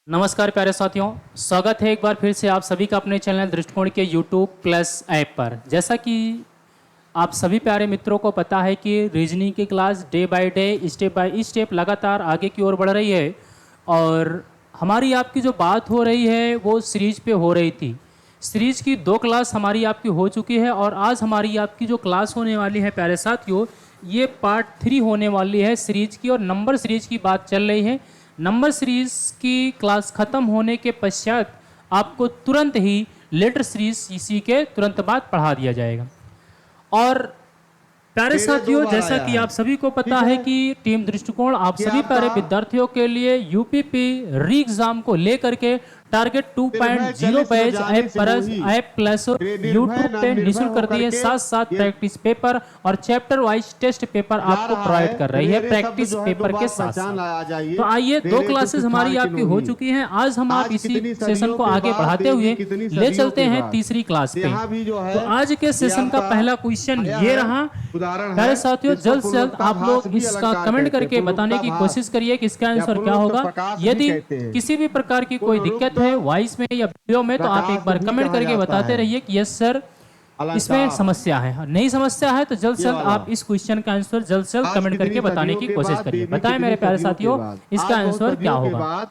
नमस्कार प्यारे साथियों, स्वागत है एक बार फिर से आप सभी का अपने चैनल दृष्टिकोण के यूट्यूब प्लस ऐप पर। जैसा कि आप सभी प्यारे मित्रों को पता है कि रीजनिंग की class day by day, step by step लगातार आगे की ओर बढ़ रही है और हमारी आपकी जो बात हो रही है वो सीरीज पे हो रही थी। सीरीज की 2 क्लास हमारी आपकी हो चुकी है और आज हमारी आपकी जो क्लास होने वाली है प्यारे साथियों, ये पार्ट 3 होने वाली है सीरीज की और नंबर सीरीज की बात चल रही है। नंबर सीरीज की क्लास ख़त्म होने के पश्चात आपको तुरंत ही लेटर सीरीज इसी के तुरंत बाद पढ़ा दिया जाएगा। और प्यारे साथियों, जैसा कि आप सभी को पता है कि टीम दृष्टिकोण आप सभी प्यारे विद्यार्थियों के लिए यूपीपी री एग्जाम को लेकर के target 2.0 batch app plus YouTube पे निःशुल्क कर दिए, साथ साथ प्रैक्टिस पेपर और चैप्टर वाइज टेस्ट पेपर आपको प्रोवाइड कर रही है प्रैक्टिस पेपर के साथ साथ। तो आइए, 2 क्लासेस हमारी आपकी हो चुकी हैं। आज हम आप इसी सेशन को आगे बढ़ाते हुए ले चलते हैं तीसरी क्लास पे। तो आज के सेशन का पहला क्वेश्चन ये रहा। प्यारे साथियों, जल्द से जल्द आप लोग इसका कमेंट करके बताने की कोशिश करिए कि इसका आंसर क्या होगा। यदि किसी भी प्रकार की कोई दिक्कत है वॉइस में या वीडियो में, तो आप एक बार कमेंट करके बताते रहिए कि यस सर इसमें समस्या है। नहीं समस्या है तो जल्द से जल्द आप इस क्वेश्चन का आंसर जल्द से जल्द कमेंट करके बताने की कोशिश करिए। बताएं मेरे प्यारे साथियों इसका आंसर क्या होगा।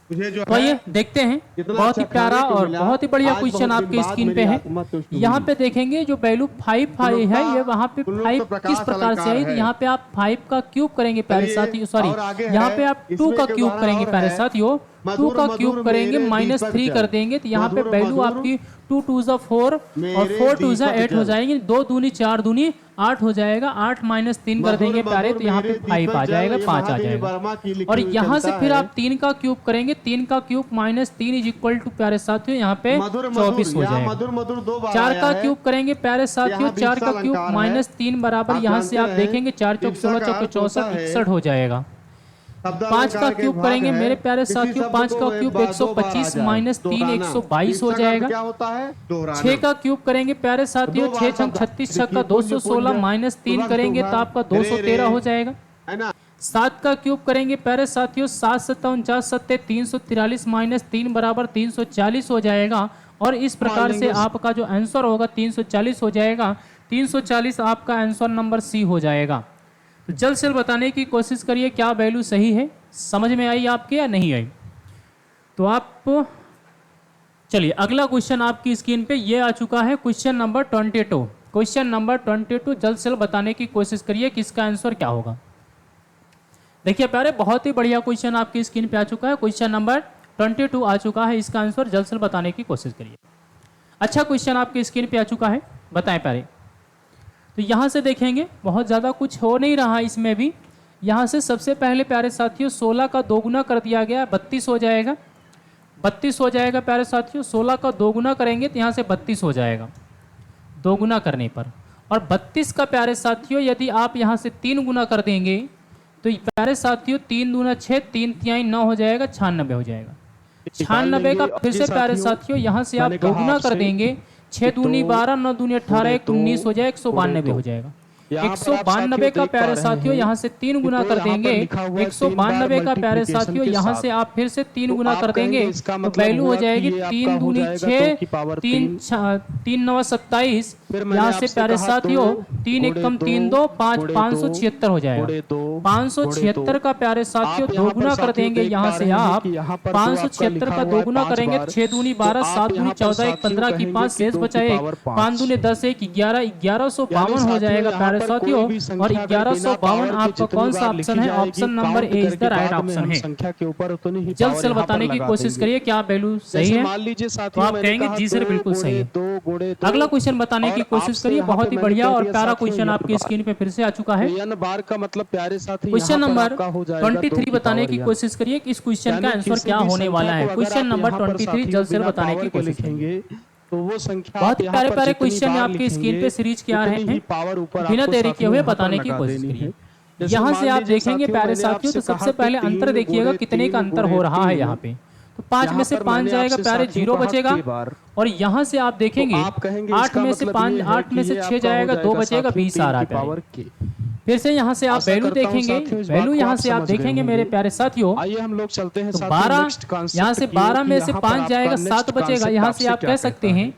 तो आइए देखते हैं। बहुत ही प्यारा और बहुत ही बढ़िया क्वेश्चन आपके स्क्रीन पे है। यहाँ पे देखेंगे जो वैल्यू 5 है, ये वहाँ पे 5 किस प्रकार से आई। तो यहाँ पे आप 5 का क्यूब करेंगे प्यारे साथियों, सॉरी यहाँ पे आप 2 का क्यूब करेंगे प्यारे साथियों। 2 का क्यूब करेंगे -3 कर देंगे तो यहाँ पे वैल्यू आपकी 2 2 जा 4 और 4 2 जा 8 हो जाएंगे। 2 दूनी 4 दूनी 8 हो जाएगा। 8 -3 कर देंगे प्यारे तो यहाँ पे 5 आ जाएगा, 5 आ जाएगा। और यहाँ से फिर आप 3 का क्यूब करेंगे। 3 का क्यूब -3 इज इक्वल टू प्यारे साथियों यहाँ पे 24 हो जाएगा। 4 का क्यूब करेंगे प्यारे साथियों। 4 का क्यूब -3 बराबर यहाँ से आप देखेंगे 4 चौक 16 चौक 64 61 हो जाएगा। 5 का क्यूब करेंगे मेरे प्यारे साथियों। 5 का क्यूब 125 -3 122 हो जाएगा। 6 का क्यूब करेंगे प्यारे साथियों। 6 छंग 36 छक्का 216 -3 करेंगे तो आपका 213 हो जाएगा। 7 का क्यूब करेंगे प्यारे साथियों। 7 7 49 7 343 -3 बराबर 340 हो जाएगा। और इस प्रकार से आपका जो आंसर होगा 340 हो जाएगा। 340 आपका आंसर नंबर सी हो जाएगा। तो जल्द से जल्द बताने की कोशिश करिए क्या वैल्यू सही है, समझ में आई आपके या नहीं आई। तो आप चलिए अगला क्वेश्चन आपकी स्क्रीन पे ये आ चुका है, क्वेश्चन नंबर 22। क्वेश्चन नंबर 22 जल्द से जल्द बताने की कोशिश करिए कि इसका आंसर क्या होगा। देखिए प्यारे, बहुत ही बढ़िया क्वेश्चन आपकी स्क्रीन पे आ चुका है। क्वेश्चन नंबर 22 आ चुका है, इसका आंसर जल्द से जल्द बताने की कोशिश करिए। अच्छा क्वेश्चन आपकी स्क्रीन पे आ चुका है, बताएं प्यारे। तो यहाँ से देखेंगे बहुत ज़्यादा कुछ हो नहीं रहा इसमें भी। यहाँ से सबसे पहले प्यारे साथियों 16 का 2 गुना कर दिया गया, 32 हो जाएगा। 32 हो जाएगा प्यारे साथियों। 16 का 2 गुना करेंगे तो यहाँ से 32 हो जाएगा 2 गुना करने पर। और 32 का प्यारे साथियों यदि आप यहाँ से 3 गुना कर देंगे तो प्यारे साथियों 3 दूना 6 3 तिहाई 9 हो जाएगा, 96 हो जाएगा। 96 का फिर से प्यारे साथियों यहाँ से आप 2 गुना कर देंगे। 6 दूनी 12 9 दूनी 18 1 19 हो जाएगा, 192 हो जाएगा। 192 का प्यारे साथियों यहाँ से 3 गुना कर देंगे। 192 का प्यारे साथियों यहाँ से आप फिर से 3 गुना कर देंगे तो वैल्यू हो जाएगी 3 दूनी 6 3 9 27। यहाँ से प्यारे साथियों 3 1 कम 3 2 5 576 हो जाएगा। 576 का प्यारे साथियों 2 गुना कर देंगे। यहाँ से आप 576 का 2 गुना करेंगे। 6 दूनी 12 7 दूनी 14 1 15 की 5 शेष बचाए 5 दूनी 10 1 11 1152 हो जाएगा प्यारे साथियों। और 1152 आपका कौन सा ऑप्शन है? Option number A is the right option है। जल्द से जल्द बताने की कोशिश करिए क्या वैल्यू सही है। तो आप कहेंगे जी सर बिल्कुल सही है। अगला क्वेश्चन बताने की कोशिश करिए। बहुत ही बढ़िया और प्यारा क्वेश्चन आपकी स्क्रीन पे फिर से आ चुका है। क्वेश्चन नंबर 23 बताने की कोशिश करिए कि इस क्वेश्चन का आंसर क्या होने वाला है। क्वेश्चन नंबर 23 जल्द से जल्द बताने की कोशिश करेंगे। तो वो संख्या बहुत ही प्यारे प्यारे क्वेश्चन आपकी स्क्रीन पे सीरीज के आ रहे हैं, बिना देरी किए हुए बताने की कोशिश करिए। यहाँ से आप देखेंगे प्यारे साथियों तो सबसे पहले अंतर देखिएगा कितने का अंतर हो रहा है। यहाँ पे तो 5 में से 5 जाएगा प्यारे 0 बचेगा। और यहाँ से आप देखेंगे 8 में से 5 8 में से 6 जाएगा 2 बचेगा 20 आ रहा है। फिर से यहाँ से आप आशा वैल्यू करता हूं देखेंगे, साथियों इस बात वैल्यू को यहाँ आप से आप समझ गए देखेंगे होंगे। मेरे प्यारे साथियों। आइए हम लोग चलते हैं तो साथियों 12 नेक्स्ट कॉन्सेप्ट यहाँ से की ओर 12 कि में से यहाँ पर 5 जाएगा, आपका 7 नेक्स्ट बचेगा। कॉन्सेप्ट यहाँ से आपसे आप क्या कह कहता सकते है। हैं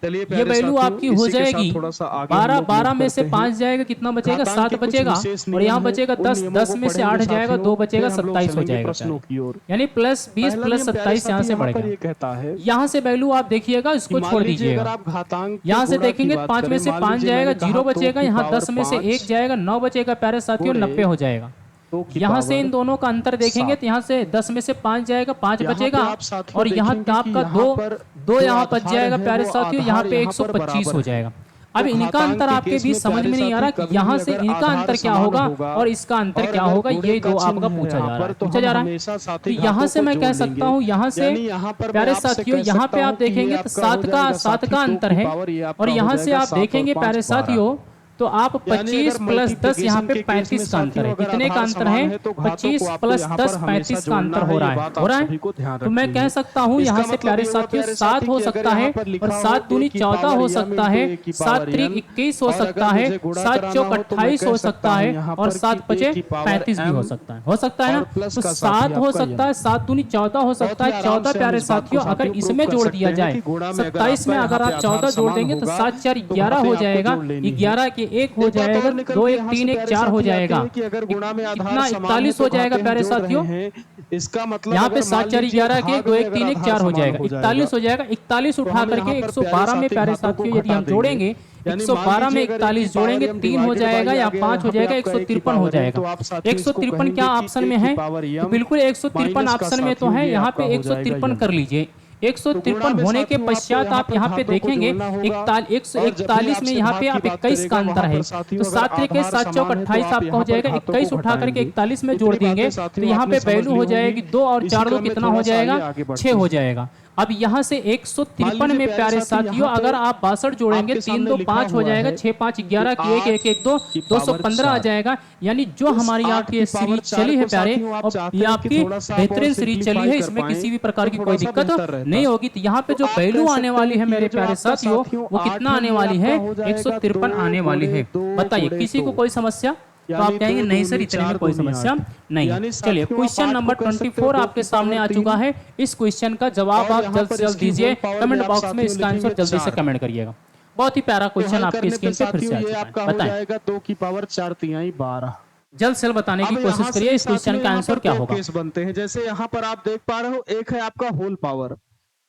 चलिए ये प्यारे वैल्यू साथियों, आपकी हो इसी के साथ जाएगी थोड़ा सा आगे हम 12 लोग 12 मूव में से करते 5 हैं। जाएगा, कितना बचेगा? घातांक 7 के कुछ बचेगा। विशेष और यहाँ नियम हैं, बचेगा उन 10, नियमों 10 को में से पढ़ेंगे 8 जाएगा, साथियों, 2 बचेगा, फिर हम लोग 27 हो चलेंगे जाएगा प्रश्नों प्यारे। की ओर। यानी प्लस 20 पहला प्लस नियम प्यारे 27 यहाँ साथी से यहाँ पर बढ़ेगा। ये कहता है यहाँ से वैल्यू आप देखिएगा, कि इसको मान छोड़ लीजिए अगर दीजिएगा। आप घातांक के यहाँ से गुणा की देखेंगे बात 5 में करें, से मान 5 लीजिए जाएगा, मैंने कहा 0 2 बचेगा। की यहाँ पावर 10 में से 1 5 जाएगा, 9 बचेगा प्यारे साथियों, गुणे 90 हो जाएगा। 2 की यहाँ से इन पावर दोनों का अंतर देखेंगे 7। तो यहाँ से 10 में से 5 जाएगा, 5 यहाँ पे बचेगा। आप साथियों और यहाँ देखेंगे कि आपका यहाँ 2 पर 2 जो यहाँ बच आधार जाएगा है, प्यारे वो साथियों, यहाँ आधार पे यहाँ पर 125 बराबर हो है। जाएगा। तो अब इनका घातांक अंतर के आपके केस बीच में समझ प्यारे में नहीं आ रहा साथी कि कभी यहाँ भी से अगर इनका आधार अंतर क्या समान होगा होगा और इसका अंतर और क्या अगर होगा, गुणे ये का दो चिन्ह आपका है पूछा यहाँ जा रहा पर, है, तो पूछा हम जा रहा है। हमेशा तो साथी यहाँ घातों से को मैं जोड़ कह सकता लेंगे। हूँ, यहाँ से यानी यहाँ पर मैं प्यारे आपसे साथियों कह यहाँ पे सकता आप हूँ कि ये देखेंगे तो आपका 7 हो का जाएगा 7 साथी का 2 अंतर की है। पावर, ये और आपका हो यहाँ से जाएगा आप 7 और देखेंगे 5 प्यारे 12। साथियों तो आप यानी 25 अगर प्लस 10 यहाँ मल्टीप्लिकेशन पे के केस में 35 का अंतर साथियों है। अगर कितने का आधार अंतर समान है? है तो घातों 25 को आपको प्लस यहाँ 10 पर हमेशा 35 का अंतर जोड़ना हो है। रहा ये है, बात हो आप रहा सभी को ध्यान है। तो मैं रखनी कह है। सकता हूँ यहाँ इसका से मतलब प्यारे ये हुआ साथियों प्यारे 7 साथी हो कि अगर सकता है यहाँ पर और लिखा हो 7 दूनी 1 की 14 पावर हो m सकता into है, a की 7 पावर त्रिक n, 21 हो और सकता अगर है, मुझे गुणा 7 कराना चौक हो तो मैं 28 कह हो सकता सकता हूँ है यहाँ और पर 7 कि a पचे की पावर 35 भी हो m सकता है, हो सकता है और ना। प्लस तो का साथी 7 हो आपका सकता है, 7 दूनी 14 हो सकता बहुत ही है, आराम 14 से हम प्यारे इस बात को साथियों अगर साथियों इसमें प्रूव कर जोड़ सकते दिया हैं जाए कि गुणा में अगर 27 में आपका अगर यहाँ आप पे 14 आधार जोड़ समान देंगे तो होगा 7 4 तो 11 घातें हो आपको जाएगा, जोड़ लेनी है। 11 के 1 हो एक बात जाएगा, और निकल 2 के 1 यहाँ 3 से 1 प्यारे 4 हो साथी आती जाएगा। है कि अगर गुणा में आधार कितना समान है 41 तो हो जाएगा घातें हम प्यारे जोड़ रहे साथियों। हैं। इसका मतलब यहाँ पे अगर 7 मान 4 लीजिए 11 के भाग 2 में 1 अगर 3 1 आधार 4 हो समान जाएगा, हो जाएगा 41 हो जाएगा। 41 तो उठा हम करके यहाँ पर प्यारे 112 में साथी प्यारे घातों को साथियों यदि घटा हम देंगे। जोड़ेंगे यानी मान 112 में लीजिए अगर 41 जोड़ेंगे 3 हो जाएगा या 5 हो जाएगा, 153 हो जाएगा। 153 क्या ऑप्शन में है? तो बिल्कुल 153 ऑप्शन में तो है, यहाँ पे 153 कर लीजिए। 153 होने के पश्चात आप यहाँ पे देखेंगे 141 में यहाँ पे आप 21 का अंतर है, तो 7 1 7 चौक 28 आपका हो जाएगा। 21 उठा करके 41 में जोड़ देंगे तो यहाँ पे वैल्यू हो जाएगी 2 और 4 2 कितना हो जाएगा? 6 हो जाएगा। अब यहाँ से 153 में प्यारे साथियों अगर आप 62 जोड़ेंगे 3 2 5 हो जाएगा, 6 5 11 की 1 1 1 2 215 आ जाएगा। यानी जो हमारी आपकी सीरीज चली है प्यारे, और ये आपकी बेहतरीन सीरीज चली है, इसमें किसी भी प्रकार की कोई दिक्कत नहीं होगी। तो यहाँ पे जो वैल्यू आने वाली है मेरे प्यारे साथियों वो कितना आने वाली है? 153 आने वाली है। बताइए किसी को कोई समस्या? तो आप कहेंगे नहीं सर इतने में कोई समस्या नहीं है। चलिए क्वेश्चन नंबर 24 आपके सामने आ चुका है। इस क्वेश्चन का जवाब आप जल्द से जल्द दीजिए, कमेंट बॉक्स में इसका आंसर जल्दी से कमेंट करिएगा। बहुत ही प्यारा क्वेश्चन आपकी स्क्रीन पे फिर से आ चुका है, बताएं। 2 की पावर 4 तिहाई 12। जल्द से जल्द बताने की कोशिश करिए इस क्वेश्चन का आंसर क्या होगा। केस बनते हैं, जैसे यहाँ पर आप देख पा रहे हो, एक है आपका होल पावर,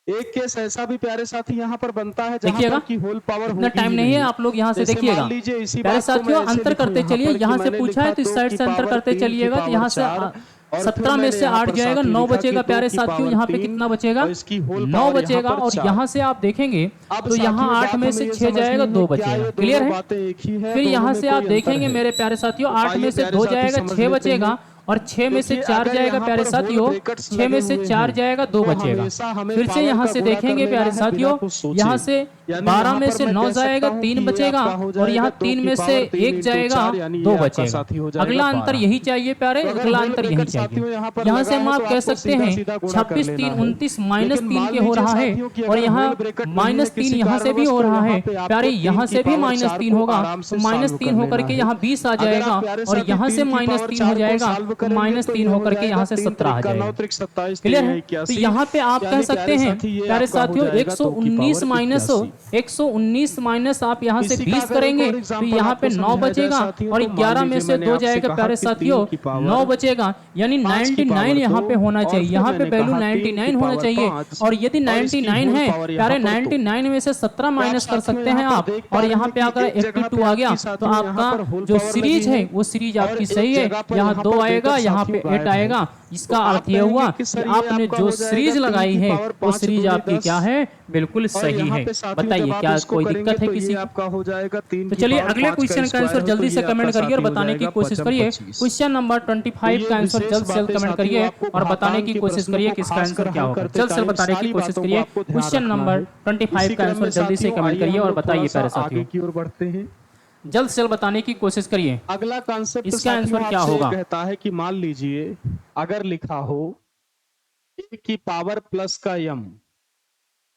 एक केस ऐसा भी प्यारे साथी यहाँ पर बनता है जहाँ पर की होल पावर इतना टाइम नहीं है, आप लोग यहाँ से देखिएगा प्यारे साथियों, अंतर करते चलिए। यहाँ से पूछा है तो इस साइड से अंतर करते चलिएगा, तो यहाँ से 17 में से 8 जाएगा, 9 बचेगा प्यारे साथियों। यहाँ पे कितना बचेगा? 9 बचेगा। और यहाँ से आप देखेंगे तो यहाँ 8 में से 6 जाएगा, 2 बचेगा। क्लियर है? फिर यहाँ से आप देखेंगे मेरे प्यारे साथियों 8 में से 2 जाएगा, 6 बचेगा। और 6 में से 4 जाएगा प्यारे साथियों, 6 में से 4 जाएगा, 2 बचेगा। फिर से यहाँ से देखेंगे प्यारे साथियों, यहाँ से 12 में से 9 जाएगा, 3 बचेगा। और यहाँ 3 में से 1 जाएगा, 2 बचेगा। अगला अंतर यही चाहिए प्यारे, अगला अंतर यही चाहिए। यहाँ से हम आप कह सकते हैं 26 3 29 -3 के हो रहा है। और यहाँ -3 यहाँ से भी हो रहा है प्यारे, यहाँ से भी -3 होगा, -3 होकर के यहाँ 20 आ जाएगा। और यहाँ से -3 हो जाएगा, -3 होकर के यहाँ से 17 आ जाएगा। क्लियर है? तो यहाँ पे आप कह सकते हैं प्यारे साथियों 119 माइनस आप यहाँ से 20 करेंगे तो यहाँ पे 9 बचेगा। और 11 में से 2 जाएगा प्यारे साथियों, 9 बचेगा। यानी 99 यहाँ पे होना चाहिए, यहाँ पे वैल्यू 99 होना चाहिए। और यदि 99 है प्यारे, 99 में से 17 माइनस कर सकते हैं आप। और यहाँ पे अगर 82 आ गया तो आपका जो सीरीज है वो सीरीज आपकी सही है। यहाँ 2 आएगा, यहाँ पे 8 आएगा। इसका अर्थ यह हुआ कि आपने जो सीरीज लगाई है वो सीरीज आपकी क्या है? बिल्कुल सही है। बताइए क्या कोई दिक्कत है किसी आपका हो जाएगा 3। तो चलिए अगले क्वेश्चन का आंसर जल्दी से कमेंट करिए और बताने की कोशिश करिए। क्वेश्चन नंबर 25 का आंसर जल्द से जल्द कमेंट करिए और बताने की कोशिश करिए कि इसका आंसर क्या होगा। जल्द से जल्द बताने की कोशिश करिए। क्वेश्चन नंबर 25 का आंसर जल्दी से कमेंट करिए और बताइए प्यारे साथियों, की ओर बढ़ते हैं। जल्द से जल्द बताने की कोशिश करिए। अगला कॉन्सेप्ट इसका आंसर क्या होगा? कहता है कि मान लीजिए अगर लिखा हो a की पावर प्लस का m,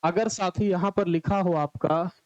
अगर साथी यहाँ पर लिखा हो आपका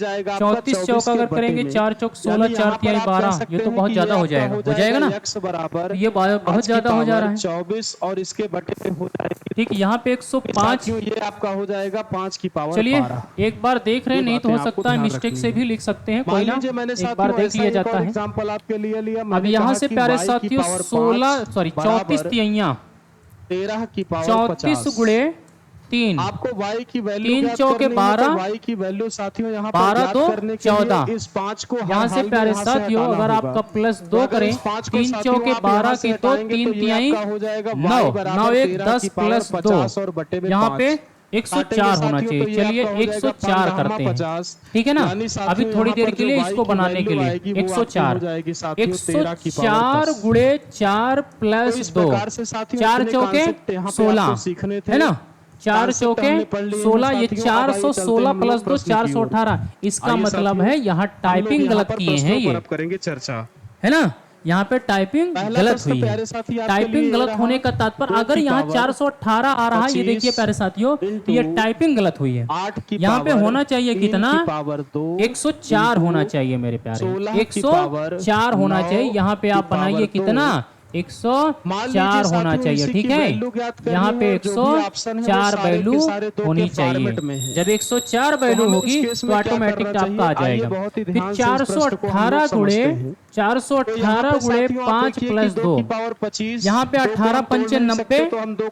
जाएगा आपका 34 चौक 24 के अगर बटे करेंगे में। 4 चौक 16 यानी 4 यहाँ पर तिहाई आप कह 12, सकते ये तो हैं बहुत कि ज्यादा ये हो आपका जाएगा, हो जाएगा ना? x बराबर तो ये बहुत 5 की ज्यादा हो जा पावर रहा है। 24 और इसके बटे में हो जाएगा। ठीक, यहाँ पे 105। साथियों ये आपका हो जाएगा 5 की पावर चलिए 12। एक बार देख रहे हैं, ये नहीं तो बातें हो आपको सकता है ध्यान मिस्टेक रखनी से है। भी लिख सकते हैं, मान कोई ना, लीजिए मैंने एक बार साथियों देख ऐसा लिया एक जाता और है। एग्जांपल आपके लिए लिया। अब मैंने यहाँ कहा से कि प्यारे y की साथियों पावर 16 5 सॉरी 34 बराबर तिहाइयां 13 की पावर 34 50। गुणे 3 आपको y की वैल्यू तीन ज्ञात चौके करनी है, 12, तो y की वैल्यू साथियों यहाँ पर 12 ज्ञात दो करने के 14। लिए इस 5 को यहाँ से प्यारे साथियों अगर आपका प्लस 2 करें, 3 चौके 12 की 2, 3 तिहाई 9, 9 1 10 प्लस 2, यहाँ पे 104 होना चाहिए। चलिए 104 करते हैं, ठीक है ना। अभी थोड़ी देर के लिए इसको बनाने के लिए 104 104 गुणे 4 प्लस 2, 4 चौके 16 है ना, 4 चौके 16, ये 416 प्लस 2 418। इसका मतलब है यहाँ टाइपिंग गलत किए हैं ये, करेंगे चर्चा, है ना। यहाँ पे टाइपिंग गलत हुई है। टाइपिंग गलत होने का तात्पर्य अगर यहाँ 418 आ रहा है, ये देखिए प्यारे साथियों, तो ये टाइपिंग गलत हुई है। यहाँ पे होना चाहिए कितना, 104 होना चाहिए मेरे प्यारे, 104 होना चाहिए। यहाँ पे आप बनाइए कितना, 104 होना चाहिए, ठीक है। यहाँ पे 104 वैल्यू होनी चाहिए। जब 104 वैल्यू होगी तो ऑटोमेटिक आपका आ जाएगा। फिर 418 गुणे 5 प्लस 2, यहाँ पे 18 पंचे 90,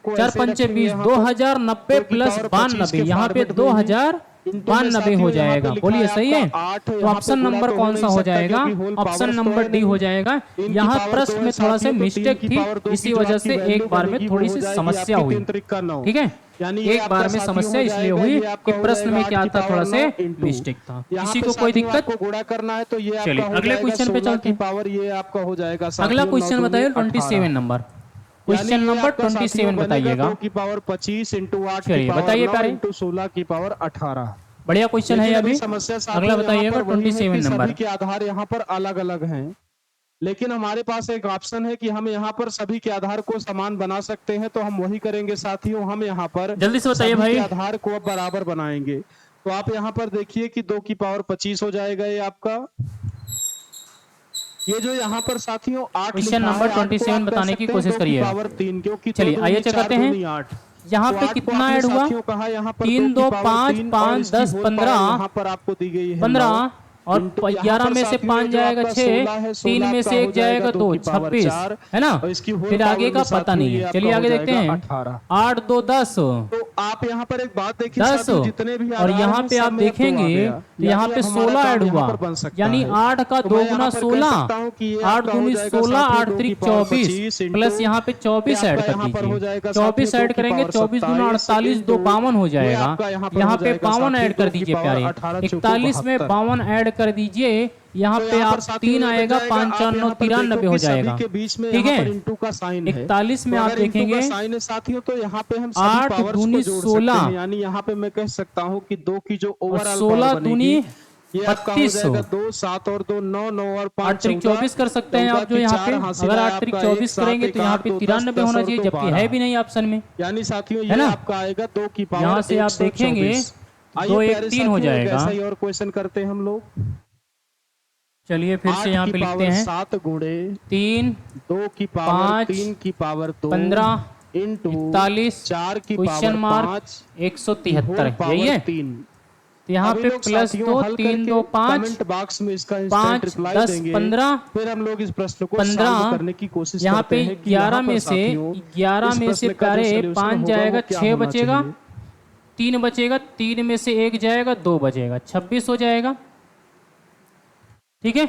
4 पंचे 20, 2090 प्लस 92, यहाँ पे 2092 हो जाएगा। बोलिए सही है। तो ऑप्शन नंबर कौन सा हो जाएगा, ऑप्शन नंबर डी हो जाएगा। यहाँ प्रश्न में थोड़ा सा मिस्टेक थी, इसी वजह से एक बार में थोड़ी सी समस्या हुई, ठीक है। एक बार में समस्या इसलिए हुई कि प्रश्न में क्या था, थोड़ा सा मिस्टेक था। किसी को कोई दिक्कत, गुणा करना है तो ये चलिए अगले क्वेश्चन पे चलते हैं। पावर ये आपका हो जाएगा। अगला क्वेश्चन बताइए 27 नंबर, क्वेश्चन नंबर 27 बताइएगा। की पावर 25 इंटू 8 चलिए बताइए प्यारे, इंटू 16 की पावर 18। बढ़िया क्वेश्चन है अभी। समस्या अगला बताइएगा 27 नंबर। सभी के आधार यहाँ पर अलग अलग हैं, लेकिन हमारे पास एक ऑप्शन है कि हम यहाँ पर सभी के आधार को समान बना सकते हैं, तो हम वही करेंगे साथियों। हम यहाँ पर जल्दी से बताइए भाई, आधार को अब बराबर बनाएंगे। तो आप यहाँ पर देखिए कि 2 की पावर 25 हो जाएगा ये आपका। ये जो यहाँ पर साथियों 8 क्वेश्चन नंबर 27 बताने की कोशिश करिए। पावर 3, क्योंकि चलिए आइए चेक करते हैं। यहाँ पे कितना ऐड हुआ, 3 2 5 5 10 15, यहाँ पर आपको दी गई है 15 और 11 में से 5 जाएगा 6, 3 में से 1 जाएगा 2, 26 है ना। फिर आगे का पता नहीं है। चलिए आगे देखते हैं। 8 2 10, तो आप यहाँ पर एक बात देखिए 10, जितने भी और यहाँ पे आप देखेंगे तो यहाँ पे 16 ऐड हुआ, यानी 8 का 2 गुना 16, 8 दूनी 16, 8 3 24 प्लस यहाँ पे 24 ऐड कर दीजिए। 24 ऐड करेंगे, 24 दूना 48, 2 52 हो जाएगा। यहाँ पे 52 ऐड कर दीजिए प्यारे, 41 में 52 ऐड कर दीजिए। यहाँ पे आप 3 आएगा, 5 4 9 93 हो जाएगा, ठीक है। 41 में आप देखेंगे साथियों, तो यहाँ पे हम 8 दूनी 16, यानी यहाँ पे मैं कह सकता हूँ कि 2 की जो ओवरऑल 16 दूनी 32, 2 7 और 2 9 9 और 5 8 3 24 कर सकते हैं आप। जो यहाँ पे अगर 8 3 24 करेंगे तो यहाँ पे 93 होना चाहिए, जबकि है भी नहीं ऑप्शन में, यानी साथियों है ना। आपका आएगा 2 की पावर। यहाँ से आप देखेंगे 2 1 3 हो जाएगा। और क्वेश्चन करते हैं हम लोग। चलिए फिर से यहाँ पे लिखते हैं 7 गुणे 3 2 की पावर 5 3 की पावर 2 15 इंटू 41 4 की क्वेश्चन पावर मार्क 5 173, यही है। 3। तो यहाँ पे प्लस 2 3 2 5 कमेंट बॉक्स में इसका 5 10 15, फिर हम लोग इस प्रश्न को 15 सॉल्व करने की कोशिश यहाँ करते पे हैं कि 11 में से 11 में से प्यारे 5 जाएगा, 6 बचेगा, 3 बचेगा, 3 में से 1 जाएगा, 2 बचेगा, 26 हो जाएगा, ठीक है।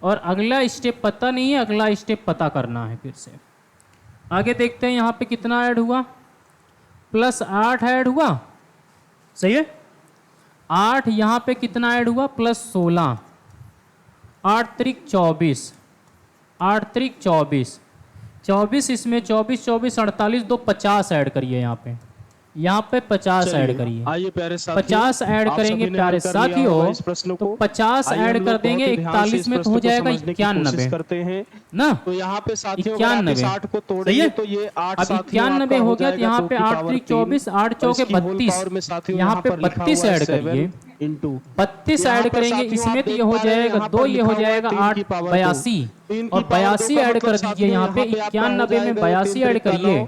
और अगला स्टेप पता नहीं है, अगला स्टेप पता करना है। फिर से आगे देखते हैं यहाँ पे कितना ऐड हुआ, प्लस 8 ऐड हुआ, सही है। 8 यहाँ पे कितना ऐड हुआ, प्लस 16, 8 त्रिक 24, 8 त्रिक 24, 24 इसमें 24 24 48, 2 50 ऐड करिए यहाँ पे, यहाँ पे 50 ऐड करिए। आइए प्यारे 50 ऐड करेंगे प्यारे साथियों, तो 50 ऐड कर देंगे, 41 में तो हो जाएगा 91 करते हैं ना। तो यहाँ पे साथियों 91 60 को तोड़ेंगे तो ये 8 अब 91 हो गया। तो यहाँ पे 8 3 24, 8 चौके 32, यहाँ पे 32 ऐड करिए, 32 ऐड करेंगे, इसमें तो ये हो जाएगा 2, ये हो जाएगा 8 82, और 82 ऐड कर दीजिए यहाँ पे, 91 में 82 ऐड करिए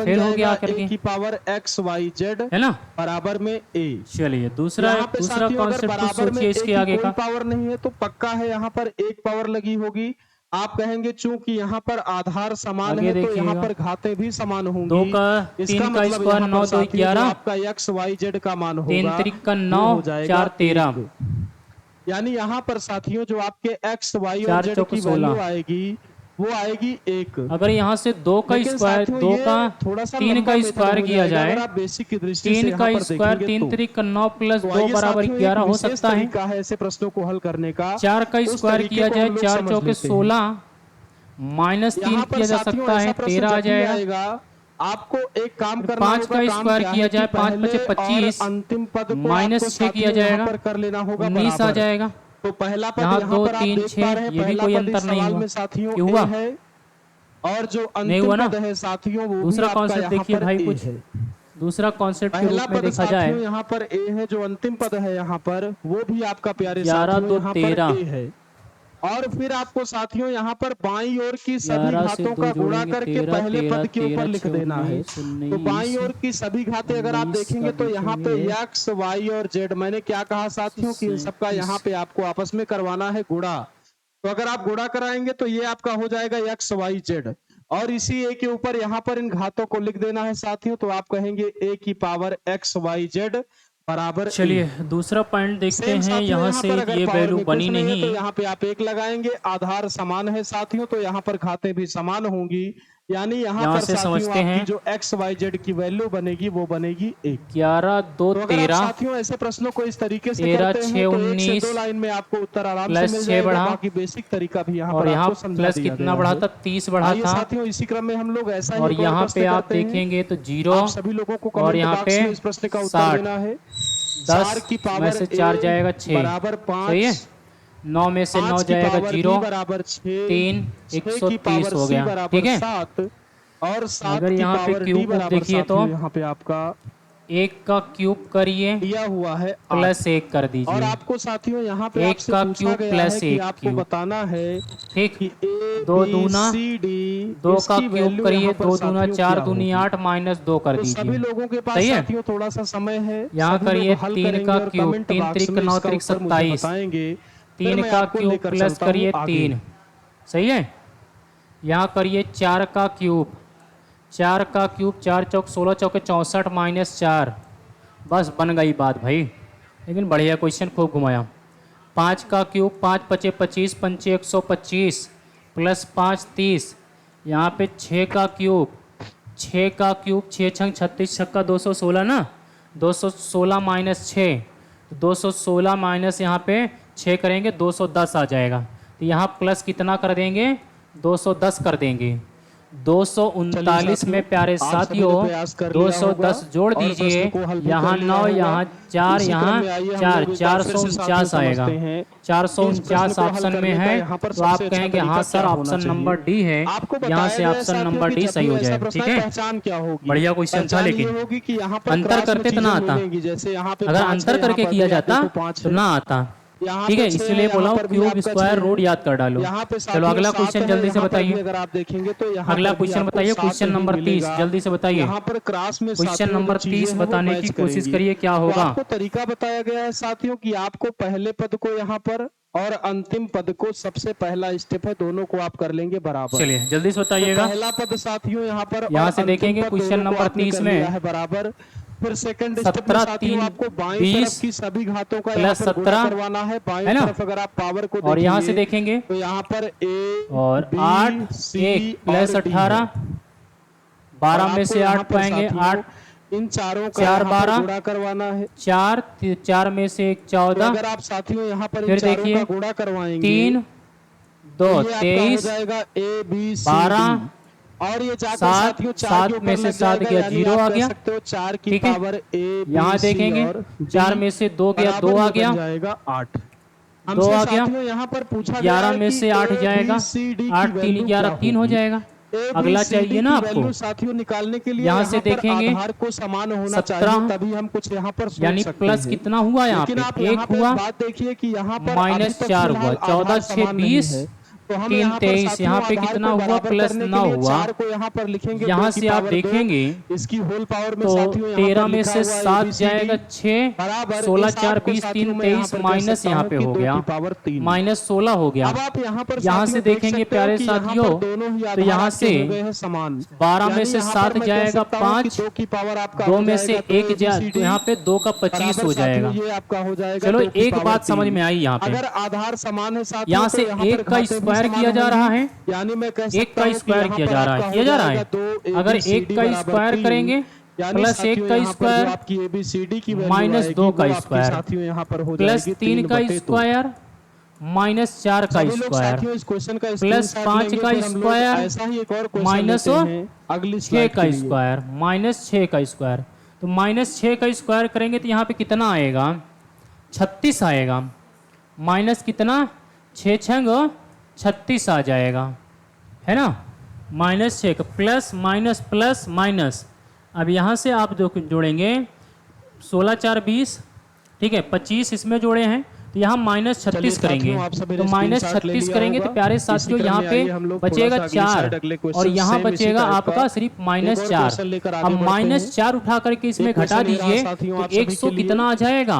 बन फिर हो गया जाएगा आकर a के, की पावर x y z है ना। बराबर में a। चलिए दूसरा यहाँ पे दूसरा साथियों अगर कॉन्सेप्ट कुछ बराबर में सोचिए a इसके की आगे कोई का। पावर नहीं है तो पक्का है यहाँ पर एक पावर लगी होगी। आप कहेंगे चूंकि यहाँ पर आधार समान आगे है तो यहाँ देखिएगा, पर घातें भी समान 2 होंगी। का इसका 3 का मतलब स्क्वायर यहाँ 9 पर 2 साथियों जो 11, आपका x y z का मान 3 होगा त्रिक का 9 वो हो जाएगा 4 13। 1। यानी यहाँ पर साथियों जो आपके एक्स वाई और चार जेड चौक की 16। वैल्यू आएगी वो आएगी 1। अगर यहाँ से 2 का लेकिन स्क्वायर, साथियों 2 ये का थोड़ा सा 3 लंबा का मेथड स्क्वायर हो किया जाएगा जाए, अगर आप बेसिक की दृष्टि से 3 यहाँ का पर स्क्वायर देखेंगे 3 तो। त्रिक 9 प्लस तो 2 आइए बराबर साथियों एक 11 हो विशेष सकता है। तरीका है ऐसे प्रश्नों को हल करने का, 4 का उस स्क्वायर तरीके किया को जाए, हम लोग 4 समझ चौके लेते हैं। 16 माइनस 3 यहाँ पर किया जा साथियों सकता है, ऐसा प्रश्न 13 आ जब भी जाएगा। आएगा आपको एक काम फिर करना 5 होगा। का काम स्क्वायर क्या किया है कि जाए, 5 पहले पचे और 25 अंतिम पद को माइनस आपको 6 किया साथियों यहाँ जाएगा, पर कर लेना होगा 19 आ बराबर। जाएगा। तो पहला पद यहाँ यहाँ 2 पर आप 3 देख पा 6 रहे हैं, ये भी पहला कोई पद अंतर इस नहीं सवाल हुआ। में साथियों क्यों ए हुआ? है और जो नहीं अंतिम हुआ ना। पद है साथियों वो भी दूसरा आपका कॉन्सेप्ट यहाँ देखिए पर भाई, ए कुछ है। दूसरा कॉन्सेप्ट के पहला रूप में पद देखा साथियों जाए, यहाँ पर ए है, जो अंतिम पद है यहाँ पर वो भी आपका प्यारे 11 साथियों 2 यहाँ पर 13, ए है। और फिर आपको साथियों यहाँ पर बाईं ओर की सभी 11 से घातों 2 का गुणा जोड़ेंगे करके 13 पहले 13 पद के ऊपर 13 लिख 6 देना है। 19 तो 19 बाईं ओर की सभी घातें अगर आप 19 देखेंगे का तो यहाँ पे लिखेंगे एक्स वाई और जेड, मैंने क्या कहा साथियों कि इन सबका यहाँ पे आपको आपस में करवाना है गुणा। तो अगर आप गुणा कराएंगे तो ये आपका हो जाएगा एक्स वाई जेड, और इसी ए के ऊपर यहाँ पर इन घातों को लिख देना है साथियों। तो आप कहेंगे ए की पावर एक्स वाई जेड बराबर ए। चलिए दूसरा पॉइंट देखते सेम हैं। साथियों यहाँ यहाँ से पर अगर ये पावर वैल्यू में बनी कुछ नहीं है तो नहीं, यहाँ पे आप एक लगाएंगे, आधार समान है साथियों तो यहाँ पर घातें भी समान होंगी, यानी यहाँ यहाँ पर से साथियों समझते आपकी हैं जो एक्स वाई जेड की वैल्यू बनेगी वो बनेगी 1। 11 2 तो अगर आप 13 साथियों ऐसे प्रश्नों को इस तरीके से 13 करते 6 हैं तो 1 से 2 19 लाइन में आपको उत्तर आराम से प्लस मिल 6 जाएगा। बढ़ा, बाकी बेसिक तरीका भी यहाँ और पर यहाँ आपको समझा प्लस दिया कितना गया बढ़ा है। था, 30 बढ़ा आइए था। साथियों इसी क्रम में हम लोग ऐसा ही और एक और यहाँ प्रश्न पे आप करते हैं। देखेंगे तो 0 आप सभी लोगों को और कमेंट यहाँ बॉक्स पे में इस प्रश्न का उत्तर 60, देना है। 10 4 की में पावर से 4 ए जाएगा 6 बराबर 5, सही है। 9 में से 9 5 की जाएगा पावर 0, बी बराबर 6, 3 6 की 130 पावर हो सी गया। बराबर ठीक है। 7 और 7 अगर की यहाँ पे पावर डी क्यूब बराबर देखिए तो साथियों यहाँ पे आपका 1 का क्यूब करिए दिया हुआ है 8। प्लस 1 कर और दीजिए, आपको साथियों यहाँ पे 1 आपसे का पूछा क्यूब गया प्लस है कि 1 आपको क्यूब, बताना है ठीक। कि ए 2 बी दूना सी डी 2 का इसकी क्यूब वैल्यू करिए, यहाँ पर 2 दूना साथियों 4 क्या दूनी होगी। 8 माइनस 2 कर तो सभी दीजिए, लोगों के पास सही है। साथियों थोड़ा सा समय है, यहाँ सभी करिए लोग हल 3 करेंगे का और क्यूब, कमेंट 3 बॉक्स त्रिक में 9 इसका त्रिक उत्तर मुझे 27, बताएंगे, फिर 3 मैं का आपको क्यूब लेकर प्लस चलता हूँ करिए आगे। 3, सही है। यहाँ करिए 4 का क्यूब, 4 का क्यूब 4 चौक 16 चौके 64 माइनस 4, बस बन गई बात भाई। लेकिन बढ़िया क्वेश्चन, खूब घुमाया। 5 का क्यूब 5 पचे 25 पंचे 125 प्लस 5 30। यहाँ पे 6 का क्यूब, 6 का क्यूब 6 छंग 36 छक्का 216 ना, 216 माइनस 6, 216 माइनस यहाँ पे 6 करेंगे 210 आ जाएगा। तो यहाँ प्लस कितना कर देंगे, 210 कर देंगे। 239 में प्यारे साथियों 210 जोड़ दीजिए, यहाँ 9 यहाँ 4 यहाँ 4 449 आएगा। 449 ऑप्शन में है तो आप कहेंगे हाँ सर ऑप्शन नंबर डी है। यहाँ से ऑप्शन नंबर डी सही हो जाएगा। ठीक है, पहचान क्या होगी, बढ़िया क्वेश्चन था, लेकिन अंतर करते तो ना आता। अगर अंतर करके किया जाता तो ना आता। ठीक है, इसलिए बोला हूँ क्यूब स्क्वायर रूट याद कर डालो। चलो अगला क्वेश्चन जल्दी से बताइए। अगर आप देखेंगे तो अगला क्वेश्चन बताइए, क्वेश्चन नंबर 30 जल्दी से बताइए। यहाँ पर क्रास में क्वेश्चन नंबर 30 बताने की कोशिश करिए, क्या होगा। आपको तरीका बताया गया है साथियों कि आपको पहले पद को यहाँ पर और अंतिम पद को, सबसे पहला स्टेप है दोनों को आप कर लेंगे बराबर। चलिए जल्दी से बताइएगा। पहला पद साथियों यहाँ पर यहाँ से देखेंगे क्वेश्चन नंबर 30 में है बराबर। फिर सेकंड स्टेप में 17 साथियों 3 आपको बाईं 20 तरफ की सभी घातों का प्लस यहाँ पर गुणा 17 करवाना है। बाईं है ना? तरफ अगर आप पावर को और यहाँ से देखेंगे देखेंगे तो यहाँ पर ए और बी, 8 सी 1 प्लस और डी 18, है। 12 में आपको से यहाँ 8 पर पाएंगे, साथियों 8 इन चारों का 4 यहाँ पर 12 गुणा करवाना है। 4 4 में से 1 तो 14, अगर आप साथियों यहाँ पर इन फिर चारों देखिए का गुणा करवाएंगे 3 2 तो ये आपका हो 23 जाएगा ए बी सी 12 डी। और ये जाकर 7 साथियों 4 7 के ऊपर में से लग 7 जाएगा, गया यानी 0 आप आ कह गया। सकते हो 4 की ठीक है, पावर ए बी यहाँ सी देखेंगे और 4 में से 2 गया, 2 आ गया, जाएगा 8। 2 आ गया, यहाँ पर पूछा गया 11 है में कि से 8 A, B, जाएगा, C, D की 8 3 वैल्यू 11 क्या 3 हो होगी? जाएगा। A, B, अगला C, D चाहिए की ना आपको, वैल्यू साथियों निकालने के लिए यहाँ से पर देखेंगे आधार को समान होना 17, चाहिए, तभी हम कुछ यहाँ पर सोच यानी सकते प्लस हैं। कितना हुआ यहाँ लेकिन आप पे, यहाँ 1 पे हुआ बात देखिए कि यहाँ पर माइनस अभी तक 4 फिलहाल हुआ, 14 आधार 6 समान नहीं 20, है। तो हम 3 यहाँ पर 23 साथियों यहाँ पे आधार कितना को हुआ बराबर प्लस करने के 9 लिए हुआ। 4 को यहाँ पर लिखेंगे, यहाँ 2 की से आप पावर 2, देखेंगे इसकी होल पावर में तो साथियों यहाँ 13 पर में लिखा से हुआ 7 ABCD जाएगा 6, बराबर 16 इस 4 8 को 20 साथियों 3 मैं यहाँ 23 पर कह माइनस सकता यहाँ हूँ पे कि हो 2 गया, की पावर 3। माइनस 16 हो गया। अब आप यहाँ पर यहाँ से साथियों देख देखेंगे सकते हो प्यारे कि यहाँ साथियों पर दोनों ही तो आधार यहाँ आपके से हो गए हैं समान। 12 में यानी से यहाँ पर 7 मैं कह जाएगा सकता हूँ कि 5, 2 की पावर आपका 2 हो में से जाएगा 1 जा तो ABCD यहाँ पे 2 का 25 बराबर हो साथियों जाएगा। ये आपका हो जाएगा चलो 2 की एक पावर बात समझ 3। में आई यहाँ पे, अगर आधार समान है साथियों यहाँ तो से यहाँ 1 पर का घातें भी स्क्वायर समान किया जा रहा होंगी। है, यानी मैं कह 1 सकता का हूँ कि स्क्वायर यहाँ किया पर जा रहा आपका है, हो किया जा रहा जाएगा है। 2 अगर 1 ABCD का बराबर स्क्वायर 3, करेंगे यानी प्लस 1 साथियों का यहाँ पर जो स्क्वायर आपकी ABCD की वैल्यू माइनस आएगी 2 वो का आपकी स्क्वायर साथियों यहाँ पर हो प्लस जाएगी 3 का 3/2। स्क्वायर माइनस 4 का सभी लोग स्क्वायर साथियों इस क्वेश्चन का प्लस स्क्रीनशॉट 5 लेंगे, का फिर हम लोग स्क्वायर ऐसा ही एक और क्वेश्चन माइनस लेते हैं अगली 6 स्लाइड का के लिए। स्क्वायर माइनस 6 का स्क्वायर। तो माइनस 6 का स्क्वायर करेंगे तो यहाँ पे कितना आएगा, 36 आएगा। माइनस कितना, 6 छंग 36 आ जाएगा, है ना। माइनस 6 का प्लस माइनस प्लस माइनस, अब यहाँ से आप जो जोड़ेंगे 16 4 20, ठीक है, 25 इसमें जोड़े हैं तो यहाँ माइनस 36 करेंगे तो माइनस 36 करेंगे तो प्यारे साथियों यहाँ पे बचेगा 4 और यहाँ बचेगा आपका सिर्फ माइनस 4। अब माइनस 4 उठा करके इसमें घटा दीजिए तो 100 कितना आ जाएगा,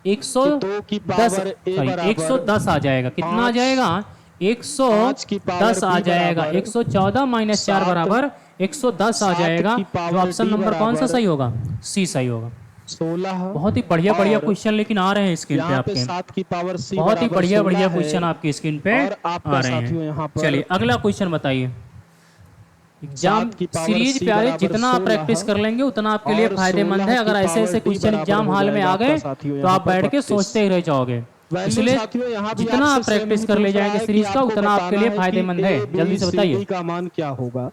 110 110 आ जाएगा। कितना आ जाएगा, 110 आ जाएगा। 114 माइनस 4 बराबर 110 आ जाएगा। तो ऑप्शन नंबर कौन सा सही होगा, सी सही होगा। 16 बहुत ही बढ़िया बढ़िया क्वेश्चन लेकिन आ रहे हैं स्क्रीन पे आपके, 7 की पावर C बहुत ही बढ़िया बढ़िया है क्वेश्चन आपकी स्क्रीन पे और आपका आ रहे साथियों यहाँ हैं। पर चलिए अगला क्वेश्चन बताइए। एग्जाम 7 की पावर सीरीज C प्यारे बराबर जितना आप 16 प्रैक्टिस कर लेंगे उतना आपके लिए और फायदेमंद है। 16 अगर की ऐसे ऐसे पावर D क्वेश्चन बराबर एग्जाम हो हॉल में जाएगा आ गए आपका साथियों तो यहाँ आप पर बैठ के 32। सोचते ही रह जाओगे। वैल्यू इसलिए साथियों यहाँ भी जितना आपसे आप प्रैक्टिस सेम कर ही ले पूछ रहा जाएंगे है सीरीज कि का आपको उतना आपके बताना लिए है कि फायदेमंद है। जल्दी से ABCD बताइए का मान क्या होगा।